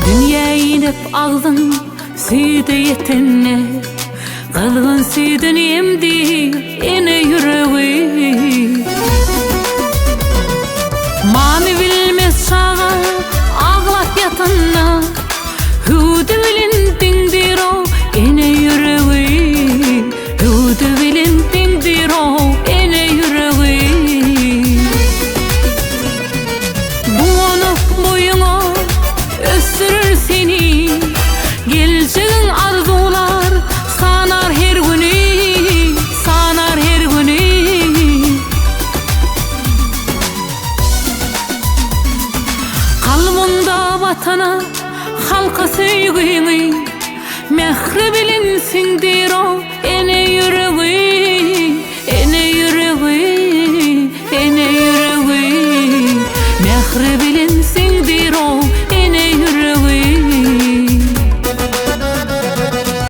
Dünya inip ağzın süýde yetenne, galgın süýden emdi ene yüreği. Many bilmez çağa ağlap yatanna, hüde bilindindir o ene yüreği, hüde bilindindir o ene yüreği. Bu boyuna ösürür seni, geleceğin arzular sanar her günü, sanar her günü. Kalbında vatana, halka söýgüni, mehri bilinsindir o ene yüreği.